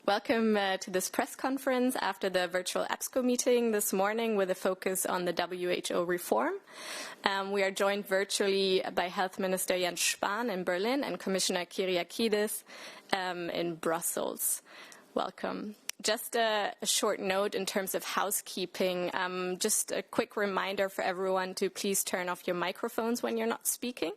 Welcome to this press conference after the virtual EBSCO meeting this morning with a focus on the WHO reform. We are joined virtually by Health Minister Jens Spahn in Berlin and Commissioner Kyriakides in Brussels. Welcome. Just a short note in terms of housekeeping. Just a quick reminder for everyone to please turn off your microphones when you're not speaking.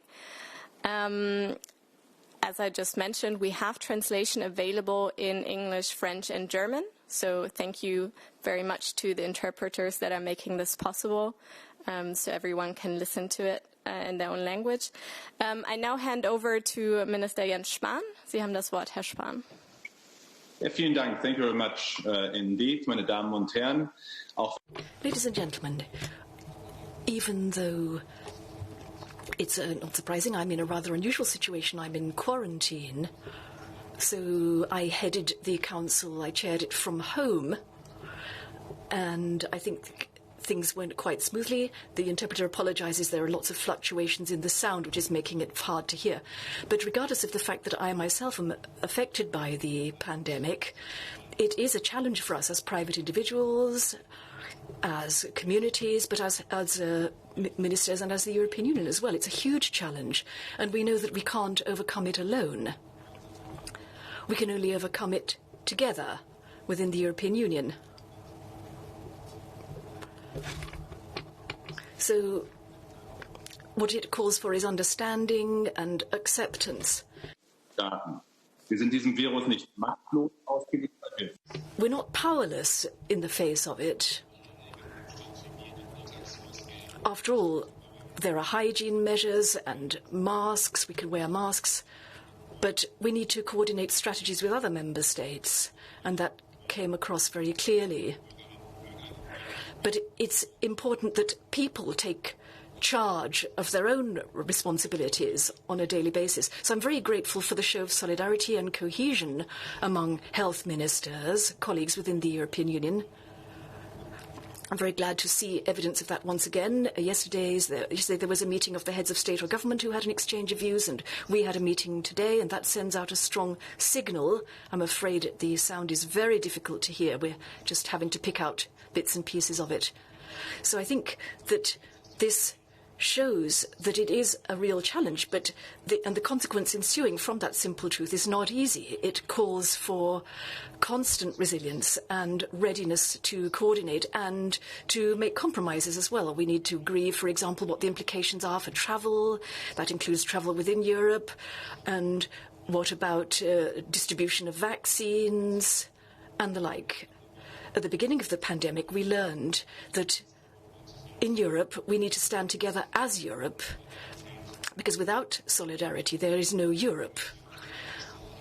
As I just mentioned, we have translation available in English, French, and German. So thank you very much to the interpreters that are making this possible, so everyone can listen to it in their own language. I now hand over to Minister Jens Spahn. Sie haben das Wort, Herr Spahn. Ja, vielen Dank. Thank you very much indeed, meine Damen und Herren. Ladies and gentlemen, even though it's not surprising, I'm in a rather unusual situation. I'm in quarantine. So I headed the council, I chaired it from home, and I think things went quite smoothly. The interpreter apologizes. There are lots of fluctuations in the sound, which is making it hard to hear. But regardless of the fact that I myself am affected by the pandemic, it is a challenge for us as private individuals, as communities, but as ministers and as the European Union as well. It's a huge challenge, and we know that we can't overcome it alone. We can only overcome it together within the European Union. So what it calls for is understanding and acceptance. Wir sind diesem Virus nicht machtlos ausgeliefert. We're not powerless in the face of it. After all, there are hygiene measures and masks. We can wear masks, but we need to coordinate strategies with other member states, and that came across very clearly. But it's important that people take charge of their own responsibilities on a daily basis. So I'm very grateful for the show of solidarity and cohesion among health ministers, colleagues within the European Union. I'm very glad to see evidence of that once again. Yesterday there was a meeting of the heads of state or government who had an exchange of views, and we had a meeting today, and that sends out a strong signal. I'm afraid the sound is very difficult to hear. We're just having to pick out bits and pieces of it. So I think that this shows that it is a real challenge, but the consequence ensuing from that simple truth is not easy. It calls for constant resilience and readiness to coordinate and to make compromises as well. We need to agree, for example, what the implications are for travel. That includes travel within Europe. And what about distribution of vaccines and the like? At the beginning of the pandemic, we learned that in Europe, we need to stand together as Europe, because without solidarity, there is no Europe.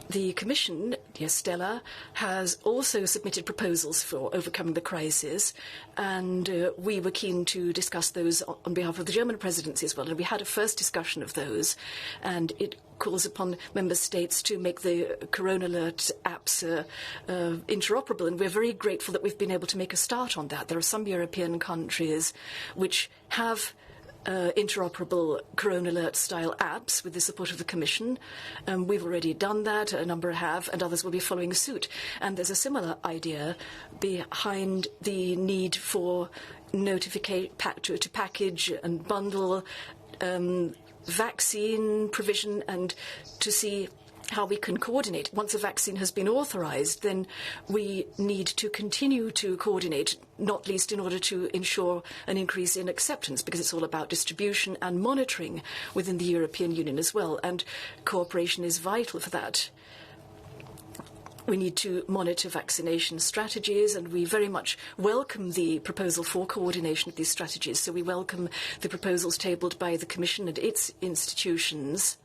The Commission, dear Stella, has also submitted proposals for overcoming the crisis, and we were keen to discuss those on behalf of the German presidency as well. And we had a first discussion of those, and it calls upon member states to make the Corona Alert apps interoperable, and we're very grateful that we've been able to make a start on that. There are some European countries which have interoperable Corona Alert style apps with the support of the Commission. We've already done that, a number have, and others will be following suit. And there's a similar idea behind the need for to package and bundle vaccine provision and to see how we can coordinate. Once a vaccine has been authorized, then we need to continue to coordinate, not least in order to ensure an increase in acceptance, because it's all about distribution and monitoring within the European Union as well, and cooperation is vital for that. We need to monitor vaccination strategies, and we very much welcome the proposal for coordination of these strategies. So we welcome the proposals tabled by the Commission and its institutions,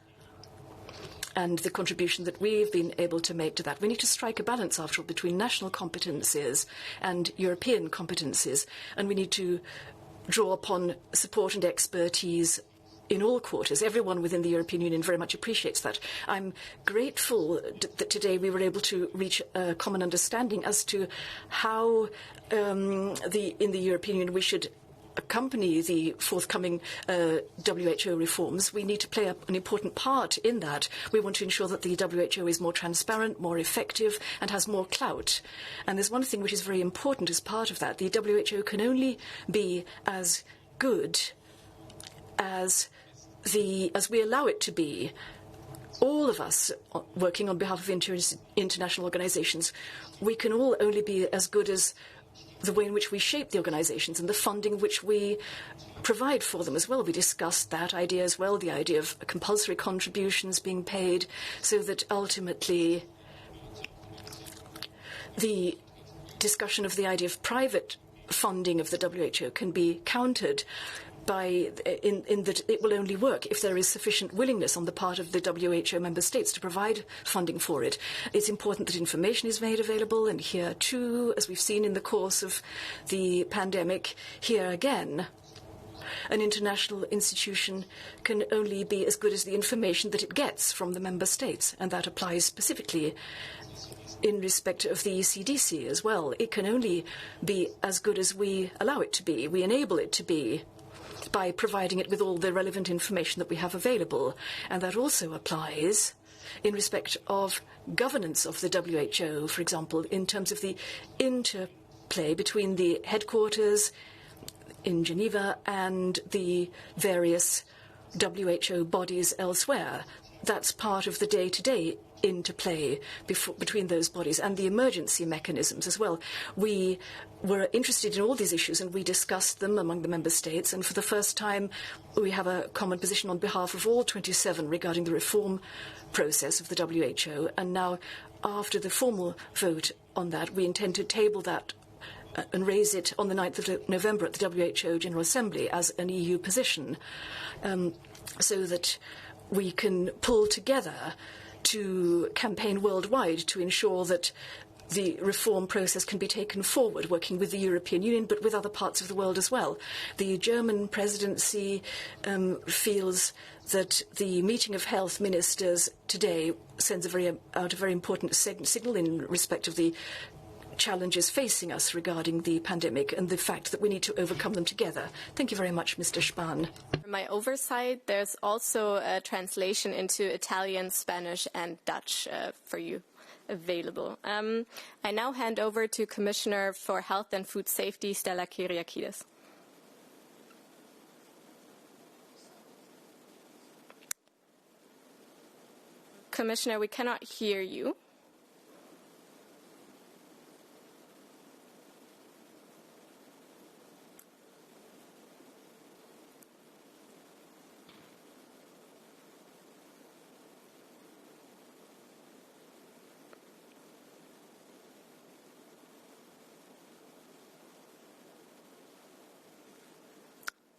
and the contribution that we've been able to make to that. We need to strike a balance, after all, between national competences and European competences, and we need to draw upon support and expertise in all quarters. Everyone within the European Union very much appreciates that. I'm grateful that today we were able to reach a common understanding as to how in the European Union we should accompany the forthcoming WHO reforms, we need to play an important part in that. We want to ensure that the WHO is more transparent, more effective, and has more clout. And there's one thing which is very important as part of that. The WHO can only be as good as we allow it to be. All of us working on behalf of international organisations, we can all only be as good as the way in which we shape the organisations and the funding which we provide for them as well. We discussed that idea as well, the idea of compulsory contributions being paid, so that ultimately the discussion of the idea of private funding of the WHO can be countered in that it will only work if there is sufficient willingness on the part of the WHO member states to provide funding for it. It's important that information is made available, and here too, as we've seen in the course of the pandemic, here again, an international institution can only be as good as the information that it gets from the member states, and that applies specifically in respect of the ECDC as well. It can only be as good as we allow it to be, we enable it to be, by providing it with all the relevant information that we have available. And that also applies in respect of governance of the WHO, for example, in terms of the interplay between the headquarters in Geneva and the various WHO bodies elsewhere. That's part of the day-to-day interplay between those bodies, and the emergency mechanisms as well. We were interested in all these issues and we discussed them among the member states, and for the first time we have a common position on behalf of all 27 regarding the reform process of the WHO. And now, after the formal vote on that, we intend to table that and raise it on the 9th of November at the WHO General Assembly as an EU position, so that we can pull together to campaign worldwide to ensure that the reform process can be taken forward, working with the European Union, but with other parts of the world as well. The German presidency feels that the meeting of health ministers today sends out a very important signal in respect of the challenges facing us regarding the pandemic and the fact that we need to overcome them together. Thank you very much, Mr. Spahn. For my oversight, there's also a translation into Italian, Spanish and Dutch for you available. I now hand over to Commissioner for Health and Food Safety, Stella Kyriakides. Commissioner, we cannot hear you.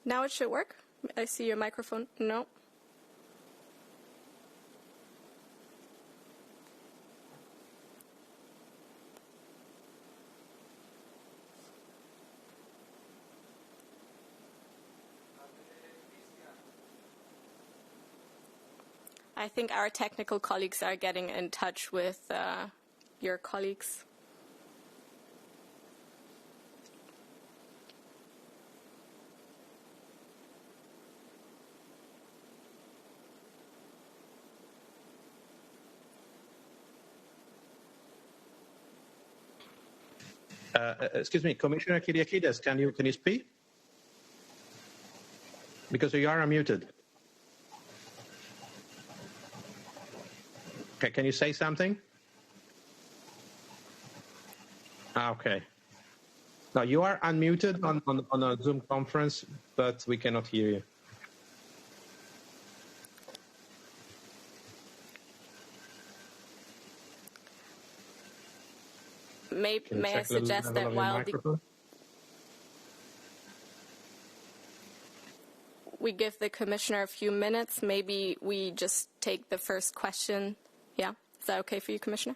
Now it should work. I see your microphone. No. I think our technical colleagues are getting in touch with your colleagues. Excuse me, Commissioner Kyriakides, can you speak? Because you are unmuted. Can you say something? Okay. No, you are unmuted on a Zoom conference, but we cannot hear you. May I suggest that while we give the Commissioner a few minutes, maybe we just take the first question. Yeah? Is that okay for you, Commissioner?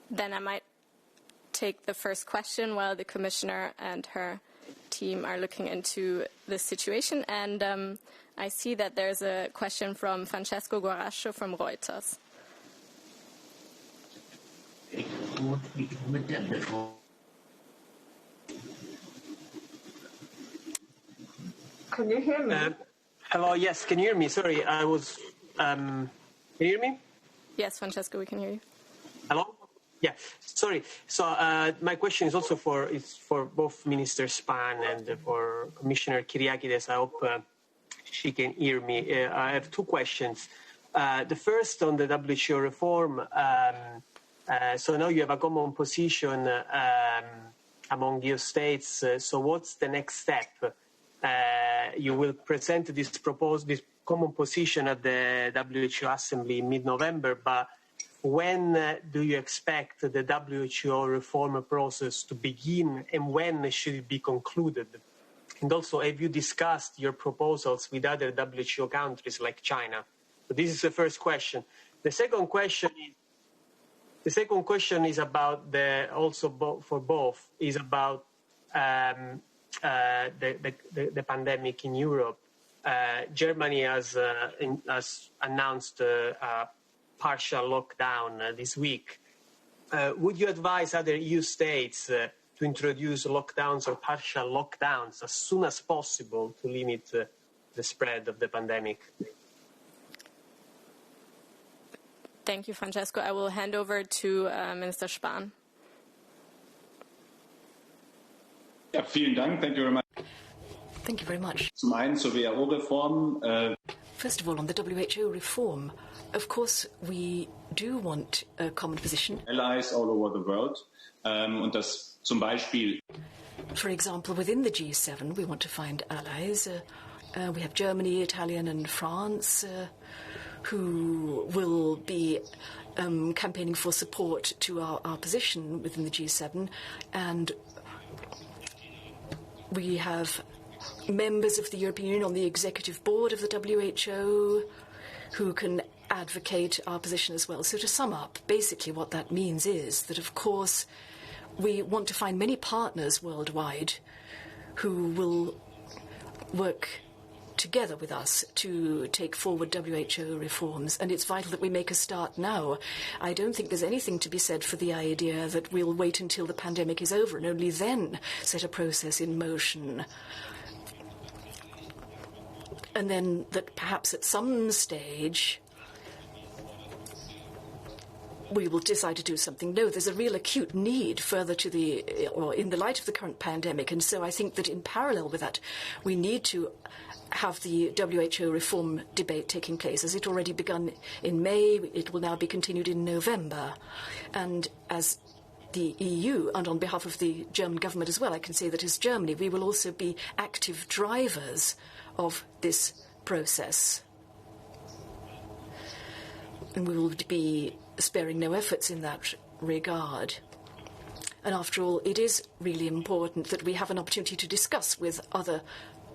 Then I might take the first question while the Commissioner and her team are looking into the situation. And I see that there's a question from Francesco Guarascio from Reuters. Can you hear me? Hello, yes, can you hear me? Sorry, I was... can you hear me? Yes, Francesco, we can hear you. Hello? Yeah, sorry. So my question is also for both Minister Spahn and for Commissioner Kyriakides. I hope she can hear me. I have two questions. The first on the WHO reform. So now you have a common position among EU states. So what's the next step? You will present this common position at the WHO Assembly in mid-November, but when do you expect the WHO reform process to begin, and when should it be concluded? And also, have you discussed your proposals with other WHO countries like China? So this is the first question. The second question is about for both is about the pandemic in Europe. Germany has announced a partial lockdown this week. Would you advise other EU states to introduce lockdowns or partial lockdowns as soon as possible to limit the spread of the pandemic? Thank you, Francesco. I will hand over to Minister Spahn. Ja, vielen Dank. Thank you very much. Thank you very much. Zum einen zur WHO-Reform. First of all, on the WHO reform, of course, we do want a common position. Allies all over the world. Und das zum Beispiel. For example, within the G7, we want to find allies. We have Germany, Italy, and France who will be campaigning for support to our position within the G7. And we have members of the European Union on the executive board of the WHO who can advocate our position as well. So to sum up, basically what that means is that, of course, we want to find many partners worldwide who will work together with us to take forward WHO reforms, and it's vital that we make a start now. I don't think there's anything to be said for the idea that we'll wait until the pandemic is over and only then set a process in motion. And then that perhaps at some stage we will decide to do something. No, there's a real acute need further to in the light of the current pandemic, and so I think that in parallel with that we need to have the WHO reform debate taking place. As it already begun in May, it will now be continued in November. And as the EU, and on behalf of the German government as well, I can say that as Germany, we will also be active drivers of this process. And we will be sparing no efforts in that regard. And after all, it is really important that we have an opportunity to discuss with other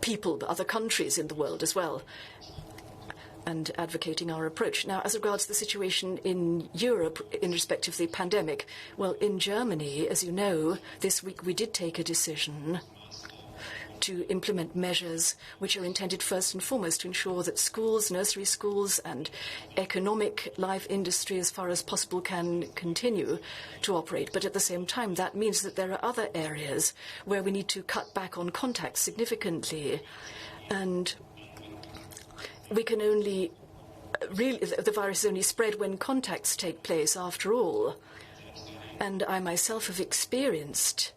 people, other countries in the world as well, and advocating our approach. Now, as regards the situation in Europe in respect of the pandemic, well, in Germany, as you know, this week we did take a decision to implement measures which are intended first and foremost to ensure that schools, nursery schools and economic life industry as far as possible can continue to operate. But at the same time, that means that there are other areas where we need to cut back on contacts significantly. And we can only the virus is only spread when contacts take place after all. And I myself have experienced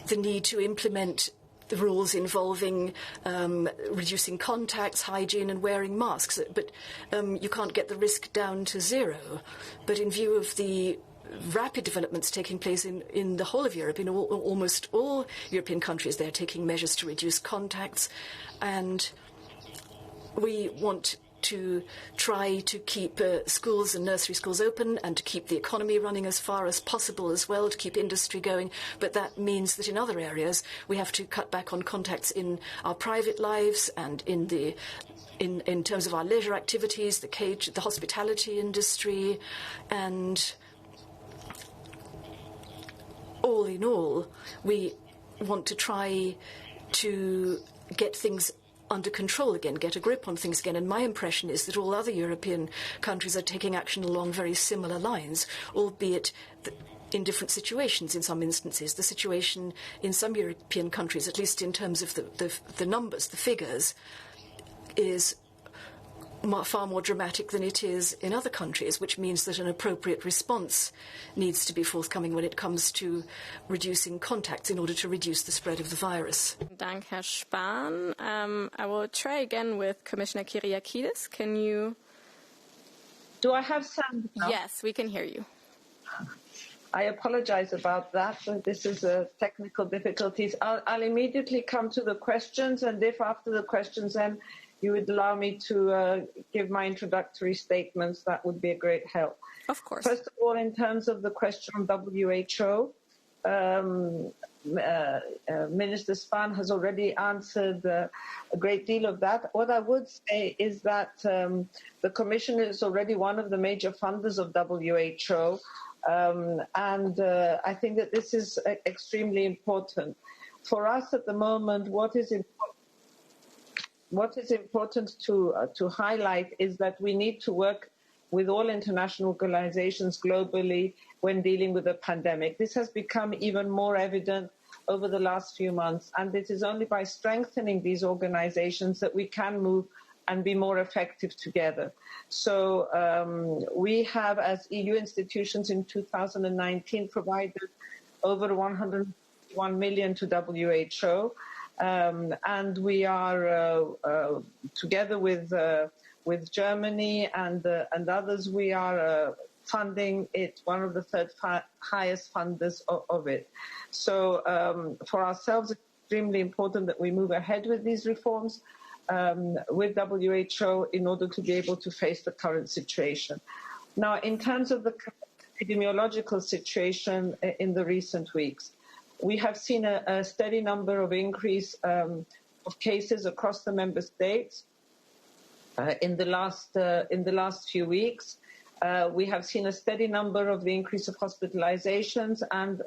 the need to implement the rules involving reducing contacts, hygiene and wearing masks. But you can't get the risk down to zero. But in view of the rapid developments taking place in the whole of Europe, in almost all European countries, they're taking measures to reduce contacts. And we want to try to keep schools and nursery schools open and to keep the economy running as far as possible as well, to keep industry going. But that means that in other areas we have to cut back on contacts in our private lives and in terms of our leisure activities, the hospitality industry. And all in all, we want to try to get things under control again, get a grip on things again. And my impression is that all other European countries are taking action along very similar lines, albeit in different situations in some instances. The situation in some European countries, at least in terms of the numbers, the figures, is far more dramatic than it is in other countries, which means that an appropriate response needs to be forthcoming when it comes to reducing contacts in order to reduce the spread of the virus. Dank, Herr Spahn. I will try again with Commissioner Kyriakides. Can you... Do I have sound now? Yes, we can hear you. I apologize about that. This is technical difficulties. I'll immediately come to the questions, and if after the questions then you would allow me to give my introductory statements, that would be a great help. Of course. First of all, in terms of the question on WHO, Minister Spahn has already answered a great deal of that. What I would say is that the Commission is already one of the major funders of WHO, and I think that this is extremely important. For us at the moment, what is important to highlight is that we need to work with all international organizations globally when dealing with the pandemic. This has become even more evident over the last few months, and it is only by strengthening these organizations that we can move and be more effective together. So we have, as EU institutions in 2019, provided over 101 million to WHO. And we are together with Germany and others. We are funding it, one of the third highest funders of it. So for ourselves, it's extremely important that we move ahead with these reforms with WHO in order to be able to face the current situation. Now, in terms of the epidemiological situation in the recent weeks, we have seen a steady number of increase of cases across the member states in the last few weeks. We have seen a steady number of the increase of hospitalizations and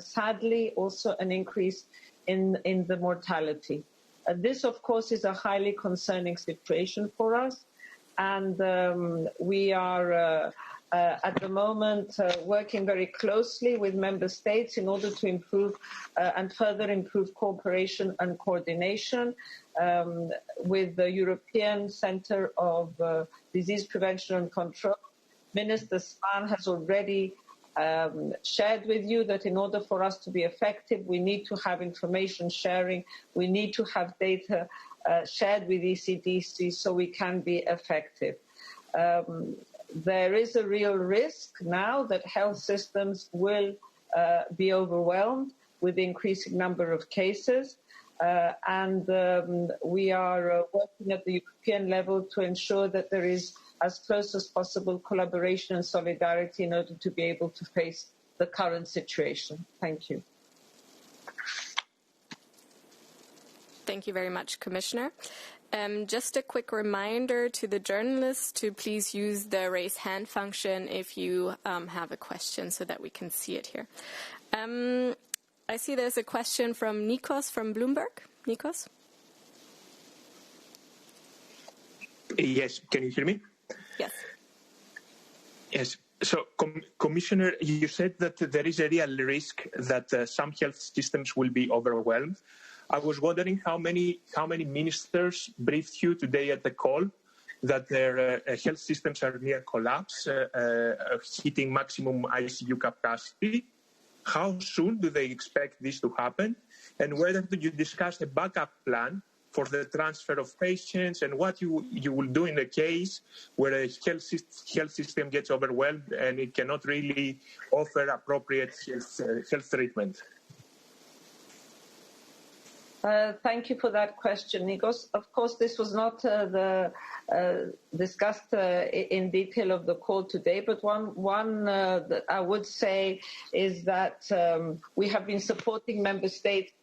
sadly also an increase in the mortality. This, of course, is a highly concerning situation for us, and we are at the moment working very closely with member states in order to improve and further improve cooperation and coordination with the European Centre of Disease Prevention and Control. Minister Spahn has already shared with you that in order for us to be effective, we need to have information sharing, we need to have data shared with ECDC so we can be effective. There is a real risk now that health systems will be overwhelmed with the increasing number of cases, and we are working at the European level to ensure that there is as close as possible collaboration and solidarity in order to be able to face the current situation. Thank you. Thank you very much, Commissioner. Just a quick reminder to the journalists to please use the raise hand function if you have a question so that we can see it here. I see there's a question from Nikos from Bloomberg. Nikos? Yes, can you hear me? Yes. Yes. So, Commissioner, you said that there is a real risk that some health systems will be overwhelmed. I was wondering how many ministers briefed you today at the call that their health systems are near collapse, hitting maximum ICU capacity. How soon do they expect this to happen? And whether you discuss a backup plan for the transfer of patients and what you will do in the case where a health system gets overwhelmed and it cannot really offer appropriate health treatment? Thank you for that question, Nikos. Of course, this was not discussed in detail of the call today, but one that I would say is that we have been supporting member states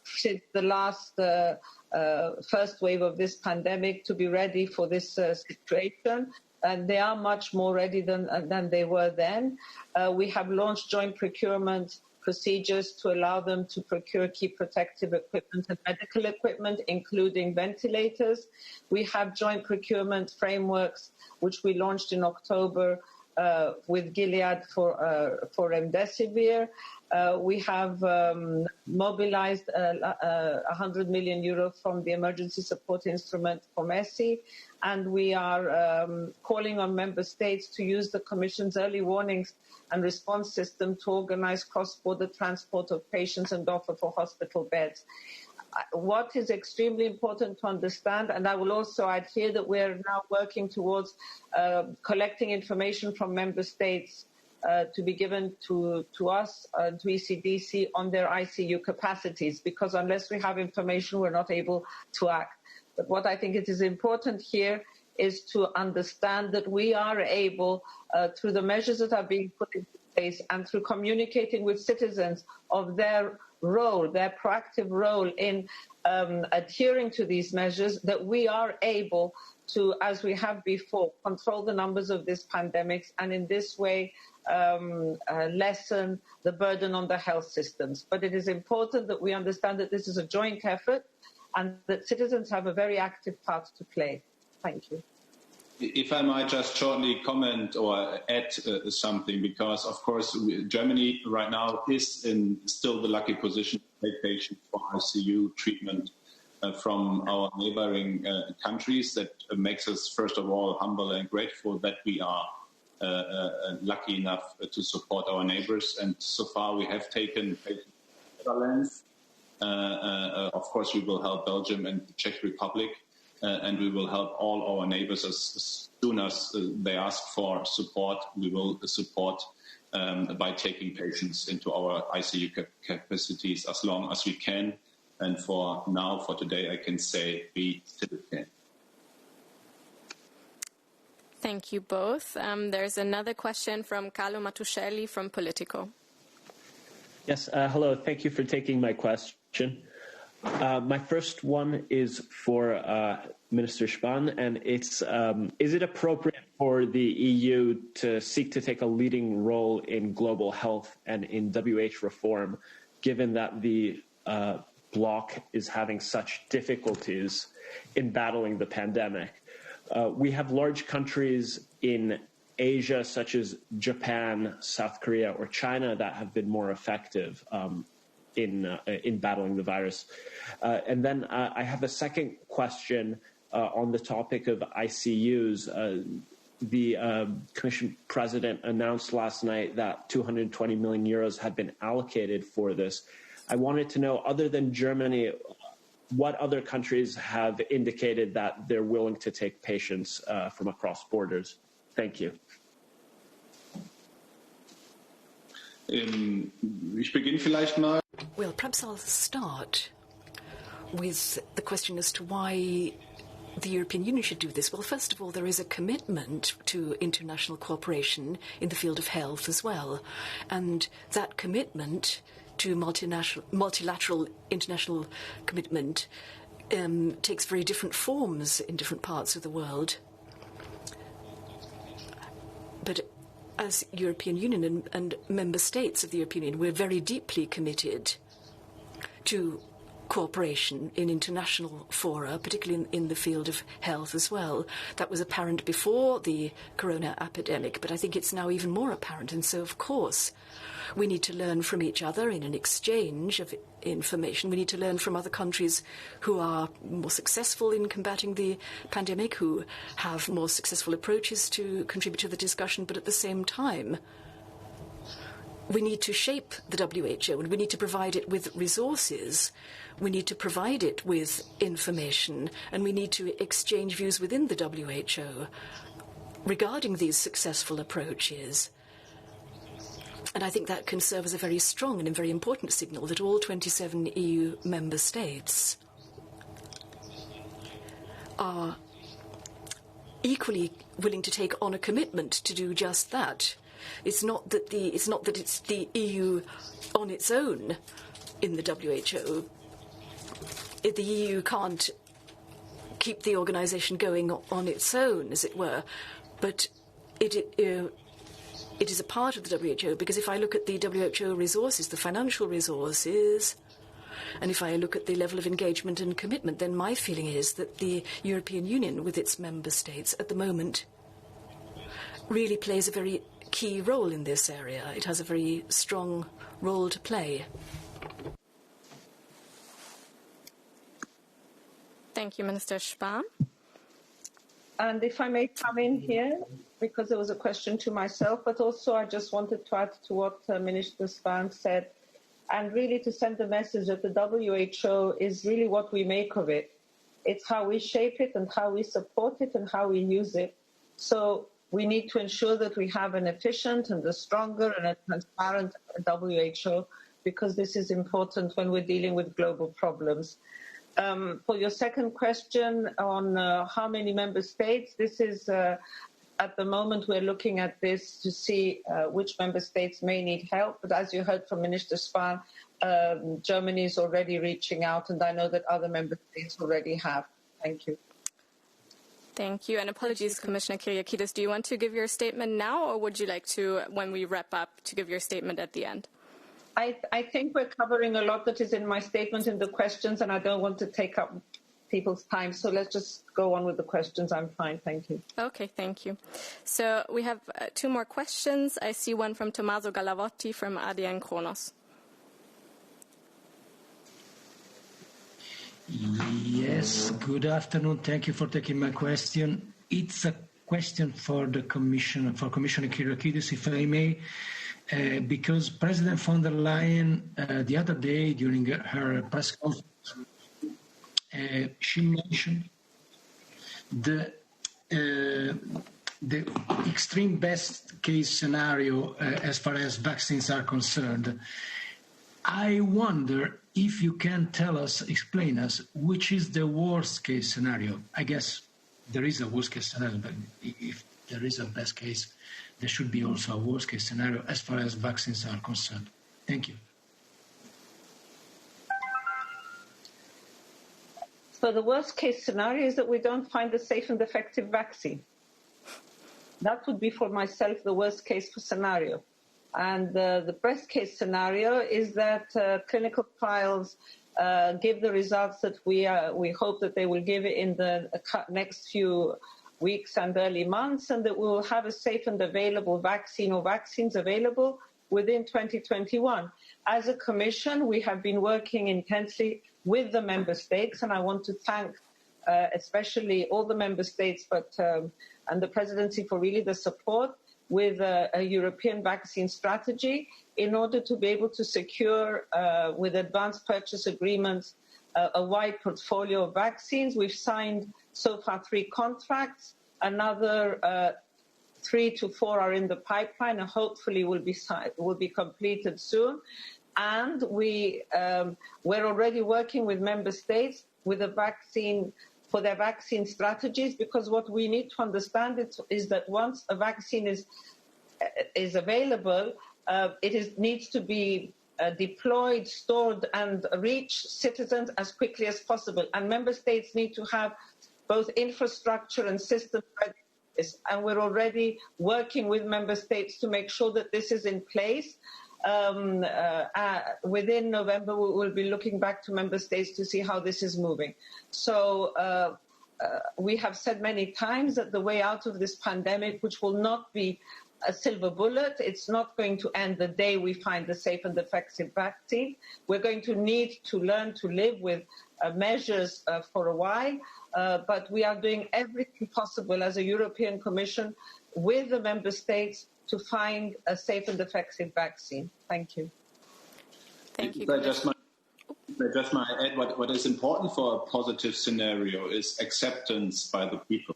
since the last first wave of this pandemic to be ready for this situation. And they are much more ready than they were then. We have launched joint procurement procedures to allow them to procure key protective equipment and medical equipment, including ventilators. We have joint procurement frameworks, which we launched in October with Gilead for remdesivir. We have mobilized 100 million euro from the emergency support instrument for MESI, and we are calling on member states to use the Commission's early warnings and response system to organize cross-border transport of patients and offer for hospital beds. What is extremely important to understand, and I will also add here that we're now working towards collecting information from member states to be given to us, to ECDC, on their ICU capacities, because unless we have information, we're not able to act. But what I think it is important here is to understand that we are able, through the measures that are being put in place and through communicating with citizens of their role, their proactive role in adhering to these measures, that we are able to, as we have before, control the numbers of this pandemic and in this way lessen the burden on the health systems. But it is important that we understand that this is a joint effort and that citizens have a very active part to play. Thank you. If I might just shortly comment or add something, because of course Germany right now is in still the lucky position to take patients for ICU treatment from our neighboring countries. That makes us first of all humble and grateful that we are lucky enough to support our neighbors. And so far we have taken patients to the Netherlands. Of course we will help Belgium and the Czech Republic. And we will help all our neighbors as soon as they ask for support. We will support by taking patients into our ICU capacities as long as we can. And for now, for today, I can say we still can. Thank you both. There's another question from Carlo Matuscelli from Politico. Yes, hello. Thank you for taking my question. My first one is for Minister Spahn, and it's, is it appropriate for the EU to seek to take a leading role in global health and in WH reform, given that the bloc is having such difficulties in battling the pandemic? We have large countries in Asia, such as Japan, South Korea, or China, that have been more effective in battling the virus. And then I have a second question on the topic of ICUs. The Commission President announced last night that 220 million euros had been allocated for this. I wanted to know, other than Germany, what other countries have indicated that they're willing to take patients from across borders? Thank you. Ich beginne vielleicht mal. Well, perhaps I'll start with the question as to why the European Union should do this. Well, first of all, there is a commitment to international cooperation in the field of health as well. And that commitment to multilateral international commitment takes very different forms in different parts of the world. But as European Union and member states of the European Union, we're very deeply committed to cooperation in international fora, particularly in the field of health as well. That was apparent before the corona epidemic, but I think it's now even more apparent. And so, of course, we need to learn from each other in an exchange of information. We need to learn from other countries who are more successful in combating the pandemic, who have more successful approaches to contribute to the discussion, but at the same time, we need to shape the WHO and we need to provide it with resources. We need to provide it with information and we need to exchange views within the WHO regarding these successful approaches. And I think that can serve as a very strong and a very important signal that all 27 EU member states are equally willing to take on a commitment to do just that. It's not that it's the EU on its own in the WHO. The EU can't keep the organisation going on its own, as it were, but it is a part of the WHO, because if I look at the WHO resources, the financial resources, and if I look at the level of engagement and commitment, then my feeling is that the European Union, with its member states at the moment, really plays a very key role in this area. It has a very strong role to play. Thank you, Minister Spahn. And if I may come in here, because there was a question to myself, but also I just wanted to add to what Minister Spahn said, and really to send the message that the WHO is really what we make of it. It's how we shape it and how we support it and how we use it. So we need to ensure that we have an efficient and a stronger and a transparent WHO, because this is important when we're dealing with global problems. For your second question on how many member states, this is at the moment we're looking at this to see which member states may need help. But as you heard from Minister Spahn, Germany is already reaching out, and I know that other member states already have. Thank you. Thank you. And apologies, Commissioner Kyriakides. Do you want to give your statement now, or would you like to, when we wrap up, to give your statement at the end? I think we're covering a lot that is in my statement in the questions, and I don't want to take up people's time. So let's just go on with the questions. I'm fine. Thank you. Okay, thank you. So we have two more questions. I see one from Tommaso Gallavotti from ADN Kronos. Yes, good afternoon. Thank you for taking my question. It's a question for the Commissioner, for Commissioner Kyriakides, if I may, because President von der Leyen the other day during her press conference, she mentioned the extreme best case scenario as far as vaccines are concerned. I wonder if you can tell us, explain us, which is the worst case scenario. I guess there is a worst case scenario, but if there is a best case, there should be also a worst case scenario as far as vaccines are concerned. Thank you. So the worst case scenario is that we don't find a safe and effective vaccine. That would be for myself the worst case scenario. And the best case scenario is that clinical trials give the results that we hope that they will give in the next few weeks and early months, and that we will have a safe and available vaccine or vaccines available within 2021. As a Commission, we have been working intensely with the Member States, and I want to thank especially all the Member States and the Presidency for really the support with a European vaccine strategy in order to be able to secure with advanced purchase agreements a wide portfolio of vaccines. We've signed so far 3 contracts. Another 3 to 4 are in the pipeline and hopefully will be completed soon. And we're already working with member states with a vaccine for their vaccine strategies, because what we need to understand is that once a vaccine is available, it needs to be deployed, stored, and reach citizens as quickly as possible. And member states need to have both infrastructure and systems ready. And we're already working with member states to make sure that this is in place. Within November, we will be looking back to member states to see how this is moving. So we have said many times that the way out of this pandemic, which will not be a silver bullet, it's not going to end the day we find a safe and effective vaccine. We're going to need to learn to live with measures for a while, but we are doing everything possible as a European Commission with the member states to find a safe and effective vaccine. Thank you. Thank you. I just might add what is important for a positive scenario is acceptance by the people.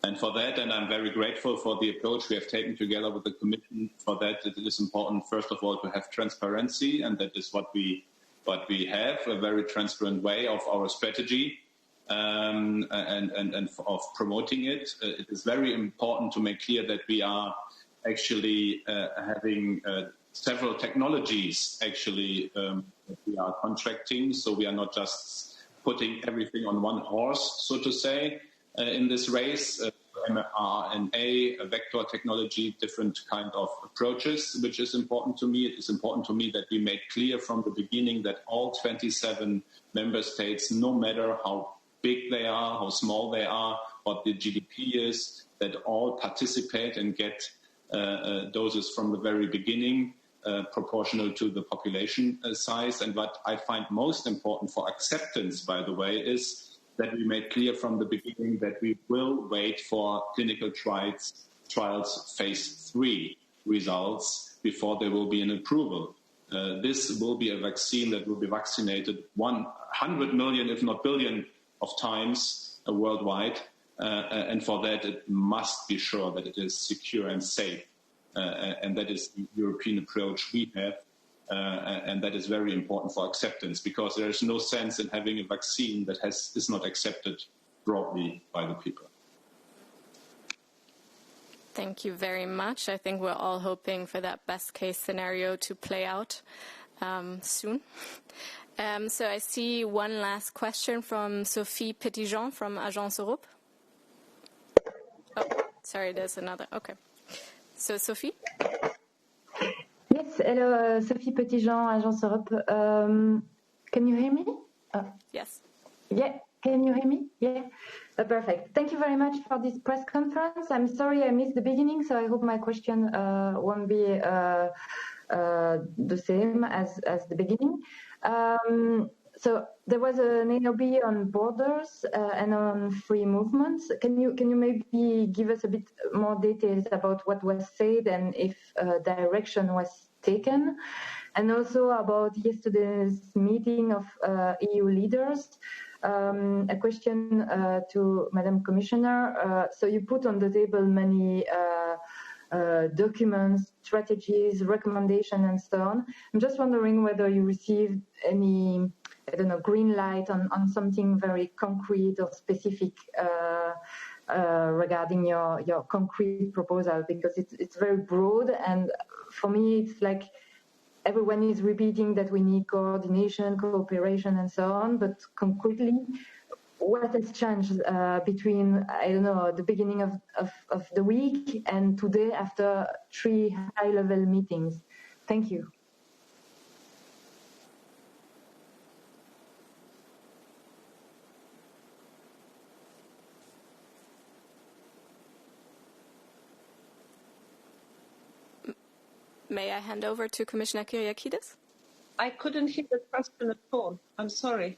And for that, and I'm very grateful for the approach we have taken together with the Commission, for that it is important, first of all, to have transparency, and that is what we have, a very transparent way of our strategy and of promoting it. It is very important to make clear that we are actually having several technologies actually that we are contracting, so we are not just putting everything on one horse, so to say, in this race. mRNA, vector technology, different kind of approaches, which is important to me. It is important to me that we make clear from the beginning that all 27 member states, no matter how big they are, how small they are, what the GDP is, that all participate and get doses from the very beginning, proportional to the population size. And what I find most important for acceptance, by the way, is that we made clear from the beginning that we will wait for clinical trials phase 3 results before there will be an approval. This will be a vaccine that will be vaccinated 100 million, if not billion, of times worldwide. And for that, it must be sure that it is secure and safe. And that is the European approach we have. And that is very important for acceptance, because there is no sense in having a vaccine that is not accepted broadly by the people. Thank you very much. I think we're all hoping for that best case scenario to play out soon. So I see one last question from Sophie Petitjean from Agence Europe. Oh, sorry, there's another. Okay. So Sophie? Yes, hello, Sophie Petitjean, Agence Europe. Can you hear me? Yes. Yeah, can you hear me? Yeah, perfect. Thank you very much for this press conference. I'm sorry I missed the beginning, so I hope my question won't be the same as the beginning. So there was an AOB on borders and on free movements. Can you maybe give us a bit more details about what was said and if direction was taken? And also about yesterday's meeting of EU leaders. A question to Madam Commissioner. So you put on the table many documents, strategies, recommendations, and so on. I'm just wondering whether you received any, I don't know, green light on something very concrete or specific regarding your concrete proposal, because it's very broad, and for me it's like everyone is repeating that we need coordination, cooperation, and so on, but concretely, what has changed between, I don't know, the beginning of the week and today after 3 high-level meetings? Thank you. May I hand over to Commissioner Kyriakides? I couldn't hear the question at all. I'm sorry.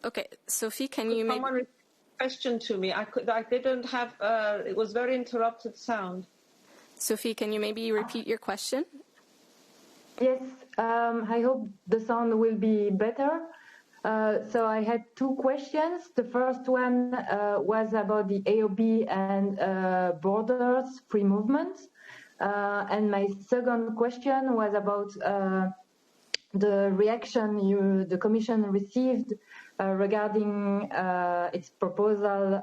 Okay, Sophie, can you someone repeat the question to me? I didn't have. It was very interrupted sound. Sophie, can you maybe repeat your question? Yes, I hope the sound will be better. So I had 2 questions. The first one was about the AOB and borders, free movement. And my second question was about the reaction the Commission received regarding its proposal,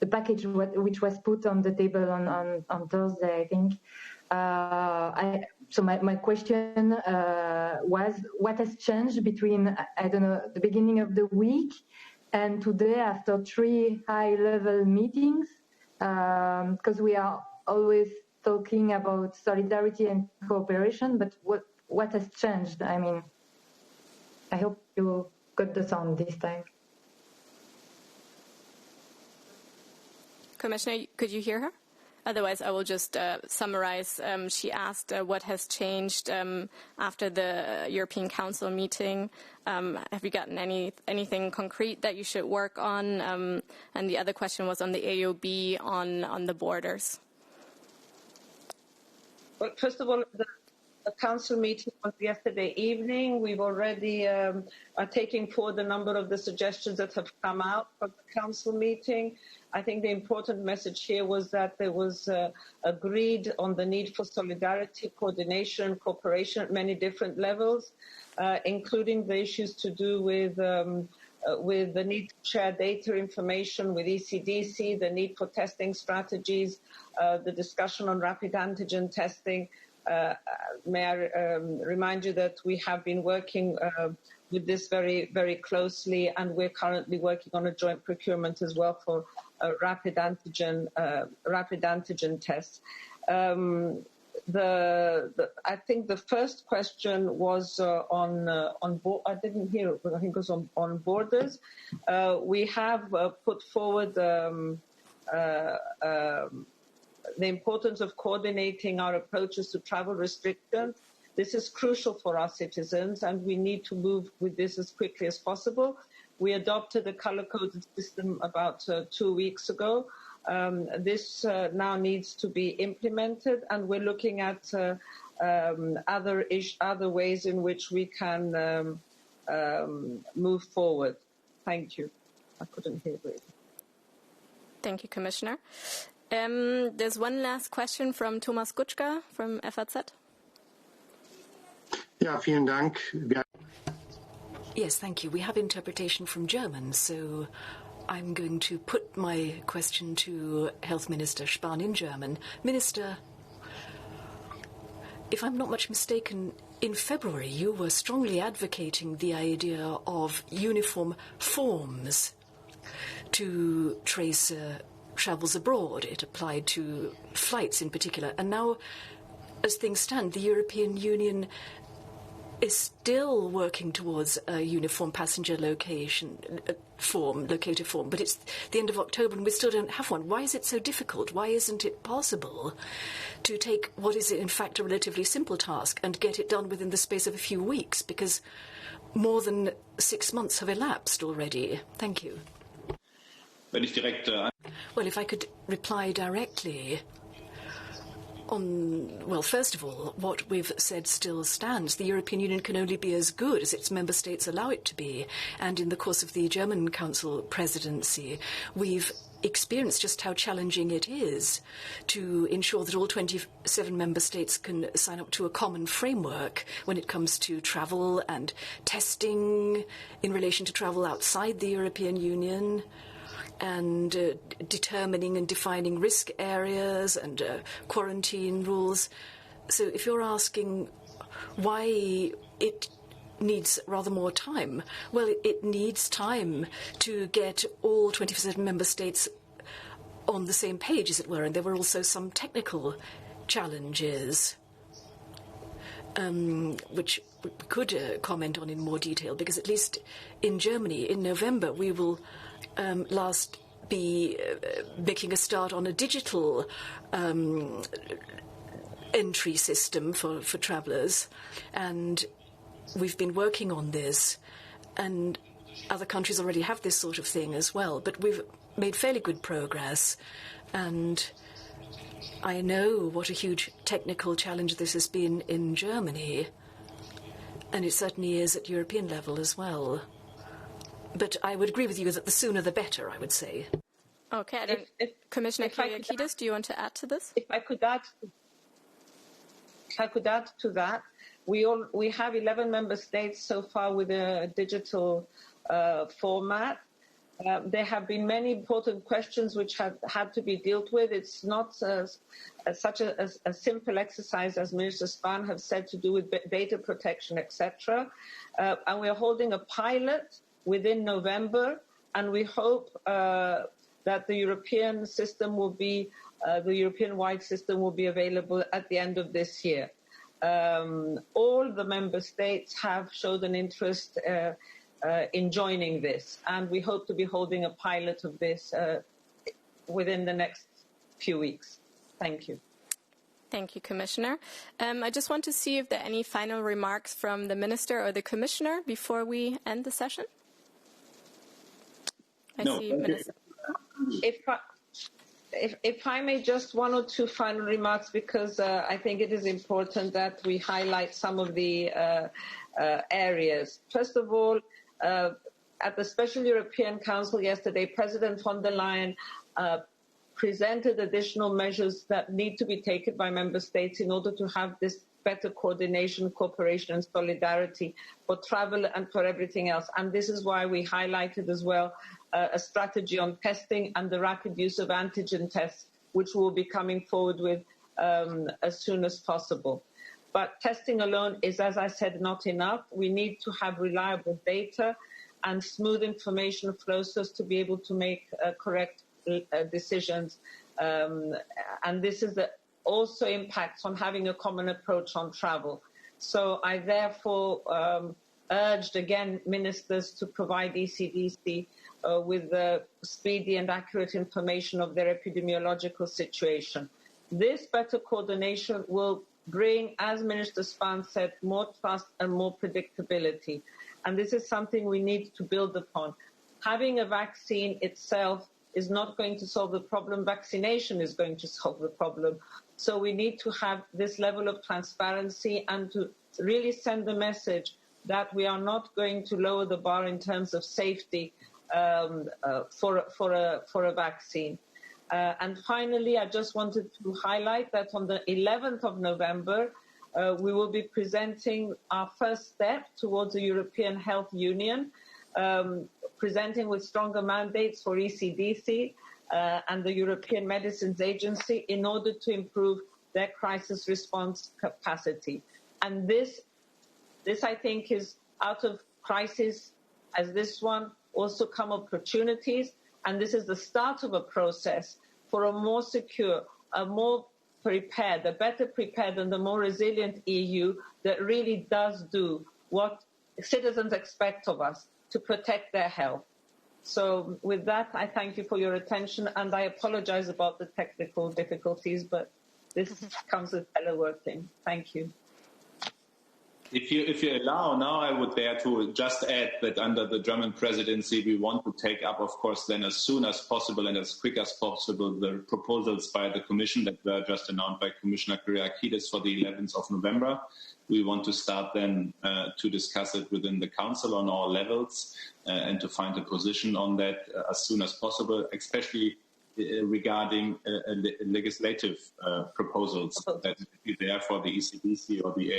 the package which was put on the table on Thursday, I think. So my question was, what has changed between, I don't know, the beginning of the week and today after 3 high-level meetings? Because we are always talking about solidarity and cooperation, but what has changed? I mean, I hope you got the sound this time. Commissioner, could you hear her? Otherwise, I will just summarize. She asked what has changed after the European Council meeting. Have you gotten anything concrete that you should work on? And the other question was on the AOB on the borders. Well, first of all, the council meeting was yesterday evening. We've already are taking forward a number of the suggestions that have come out from the council meeting. I think the important message here was that there was agreed on the need for solidarity, coordination, cooperation at many different levels, including the issues to do with the need to share data information with ECDC, the need for testing strategies, the discussion on rapid antigen testing. May I remind you that we have been working with this very, very closely, and we're currently working on a joint procurement as well for rapid antigen tests. I think the first question was on board. I didn't hear it, but I think it was on borders. We have put forward the importance of coordinating our approaches to travel restrictions. This is crucial for our citizens, and we need to move with this as quickly as possible. We adopted a color-coded system about 2 weeks ago. This now needs to be implemented, and we're looking at other ways in which we can move forward. Thank you. I couldn't hear it. Thank you, Commissioner. There's one last question from Thomas Gutschka from FAZ. Ja, vielen Dank. Yes, thank you. We have interpretation from German, so I'm going to put my question to Health Minister Spahn in German. Minister, if I'm not much mistaken, in February you were strongly advocating the idea of uniform forms to trace travels abroad. It applied to flights in particular. And now, as things stand, the European Union is still working towards a uniform passenger locator form, but it's the end of October and we still don't have one. Why is it so difficult? Why isn't it possible to take what is in fact a relatively simple task and get it done within the space of a few weeks? Because more than 6 months have elapsed already. Thank you. Well, if I could reply directly. Well, first of all, what we've said still stands. The European Union can only be as good as its member states allow it to be. And in the course of the German Council presidency, we've experienced just how challenging it is to ensure that all 27 member states can sign up to a common framework when it comes to travel and testing in relation to travel outside the European Union, and determining and defining risk areas and quarantine rules. So if you're asking why it needs rather more time, well, it needs time to get all 27 member states on the same page, as it were, and there were also some technical challenges which we could comment on in more detail, because at least in Germany, in November, we will last be making a start on a digital entry system for travellers, and we've been working on this, and other countries already have this sort of thing as well, but we've made fairly good progress, and I know what a huge technical challenge this has been in Germany, and it certainly is at European level as well. But I would agree with you that the sooner the better, I would say. Okay, Commissioner Kyriakides, do you want to add to this? If I could add to that, we have 11 member states so far with a digital format. There have been many important questions which have had to be dealt with. It's not such a simple exercise, as Minister Spahn have said, to do with data protection, etc. And we're holding a pilot within November, and we hope that the European system will be, the European-wide system will be available at the end of this year. All the member states have showed an interest in joining this, and we hope to be holding a pilot of this within the next few weeks. Thank you. Thank you, Commissioner. I just want to see if there are any final remarks from the Minister or the Commissioner before we end the session. If I may, just one or two final remarks, because I think it is important that we highlight some of the areas. First of all, at the Special European Council yesterday, President von der Leyen presented additional measures that need to be taken by member states in order to have this better coordination, cooperation and solidarity for travel and for everything else. And this is why we highlighted as well a strategy on testing and the rapid use of antigen tests, which we'll be coming forward with as soon as possible. But testing alone is, as I said, not enough. We need to have reliable data and smooth information flows so as to be able to make correct decisions. And this is also impacts on having a common approach on travel. So I therefore urged again ministers to provide ECDC with the speedy and accurate information of their epidemiological situation. This better coordination will bring, as Minister Spahn said, more trust and more predictability. And this is something we need to build upon. Having a vaccine itself is not going to solve the problem. Vaccination is going to solve the problem. So we need to have this level of transparency and to really send the message that we are not going to lower the bar in terms of safety for a vaccine. And finally, I just wanted to highlight that on the 11th of November, we will be presenting our first step towards the European Health Union, presenting with stronger mandates for ECDC and the European Medicines Agency in order to improve their crisis response capacity. And this I think is out of crisis as this one also come opportunities, and this is the start of a process for a more secure, a more prepared, a better prepared and a more resilient EU that really does do what citizens expect of us, to protect their health. So with that, I thank you for your attention, and I apologize about the technical difficulties, but this comes with teleworking. Thank you. If you allow, now I would dare to just add that under the German presidency, we want to take up, of course, then as soon as possible and as quick as possible the proposals by the Commission that were just announced by Commissioner Kyriakides for the 11th of November. We want to start then to discuss it within the Council on all levels and to find a position on that as soon as possible, especially regarding legislative proposals that be there for the ECDC or the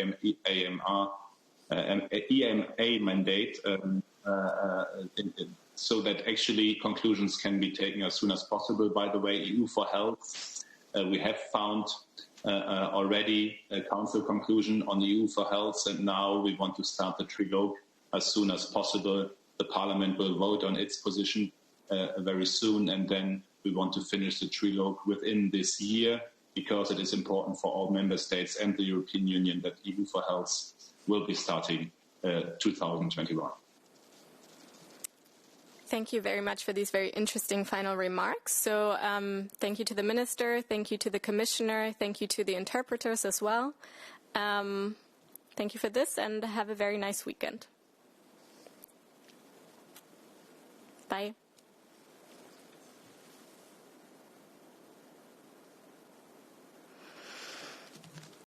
EMA mandate, so that actually conclusions can be taken as soon as possible. By the way, EU for Health, we have found already a council conclusion on the EU for Health, and now we want to start the trilogue as soon as possible. The Parliament will vote on its position very soon, and then we want to finish the trilogue within this year, because it is important for all member states and the European Union that EU for Health will be starting 2021. Thank you very much for these very interesting final remarks. So thank you to the Minister, thank you to the Commissioner, thank you to the interpreters as well. Thank you for this, and have a very nice weekend. Bye.